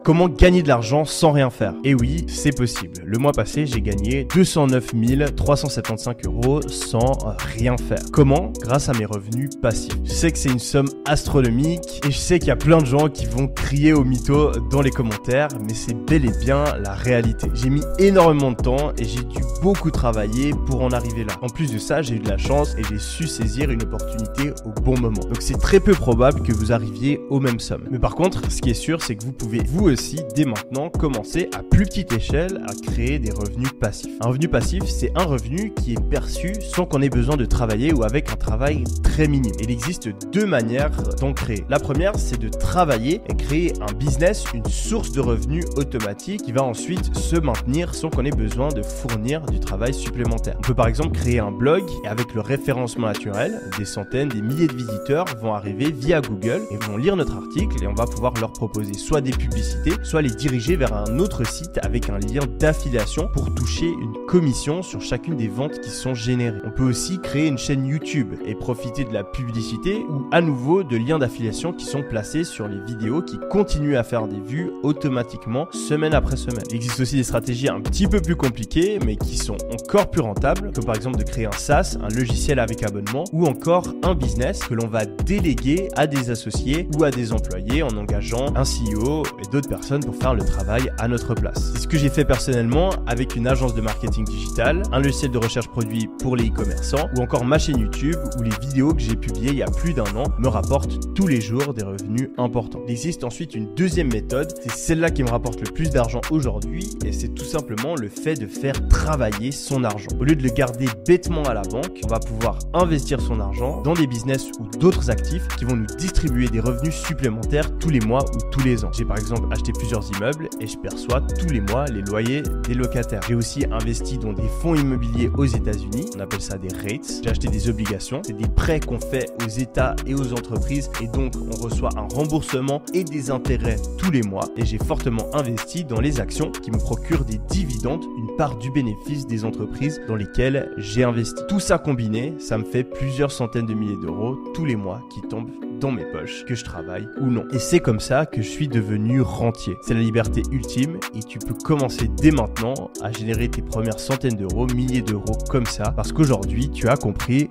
Comment gagner de l'argent sans rien faire? Et oui, c'est possible. Le mois passé, j'ai gagné 209 375 € sans rien faire. Comment? Grâce à mes revenus passifs. Je sais que c'est une somme astronomique et je sais qu'il y a plein de gens qui vont crier au mytho dans les commentaires, mais c'est bel et bien la réalité. J'ai mis énormément de temps et j'ai dû beaucoup travailler pour en arriver là. En plus de ça, j'ai eu de la chance et j'ai su saisir une opportunité au bon moment. Donc c'est très peu probable que vous arriviez aux mêmes sommes. Mais par contre, ce qui est sûr, c'est que vous pouvez vous aussi, dès maintenant, commencer à plus petite échelle à créer des revenus passifs. Un revenu passif, c'est un revenu qui est perçu sans qu'on ait besoin de travailler ou avec un travail très minime. Il existe deux manières d'en créer. La première, c'est de travailler et créer un business, une source de revenus automatique qui va ensuite se maintenir sans qu'on ait besoin de fournir du travail supplémentaire. On peut par exemple créer un blog et avec le référencement naturel, des centaines, des milliers de visiteurs vont arriver via Google et vont lire notre article et on va pouvoir leur proposer soit des publicités, soit les diriger vers un autre site avec un lien d'affiliation pour toucher une commission sur chacune des ventes qui sont générées. On peut aussi créer une chaîne YouTube et profiter de la publicité ou à nouveau de liens d'affiliation qui sont placés sur les vidéos qui continuent à faire des vues automatiquement semaine après semaine. Il existe aussi des stratégies un petit peu plus compliquées mais qui sont encore plus rentables, comme par exemple de créer un SaaS, un logiciel avec abonnement ou encore un business que l'on va déléguer à des associés ou à des employés en engageant un CEO et d'autres personnes pour faire le travail à notre place. C'est ce que j'ai fait personnellement avec une agence de marketing digital, un logiciel de recherche produit pour les e-commerçants ou encore ma chaîne YouTube où les vidéos que j'ai publiées il y a plus d'1 an me rapportent tous les jours des revenus importants. Il existe ensuite une deuxième méthode, c'est celle-là qui me rapporte le plus d'argent aujourd'hui et c'est tout simplement le fait de faire travailler son argent. Au lieu de le garder bêtement à la banque, on va pouvoir investir son argent dans des business ou d'autres actifs qui vont nous distribuer des revenus supplémentaires tous les mois ou tous les ans. J'ai par exemple acheté plusieurs immeubles et je perçois tous les mois les loyers des locataires. J'ai aussi investi dans des fonds immobiliers aux États-Unis, on appelle ça des REITs. J'ai acheté des obligations, c'est des prêts qu'on fait aux États et aux entreprises et donc on reçoit un remboursement et des intérêts tous les mois. Et j'ai fortement investi dans les actions qui me procurent des dividendes, une part du bénéfice des entreprises dans lesquelles j'ai investi. Tout ça combiné, ça me fait plusieurs centaines de milliers d'euros tous les mois qui tombent dans mes poches, que je travaille ou non. Et c'est comme ça que je suis devenu rentier. C'est la liberté ultime et tu peux commencer dès maintenant à générer tes premières centaines d'euros, milliers d'euros comme ça, parce qu'aujourd'hui tu as compris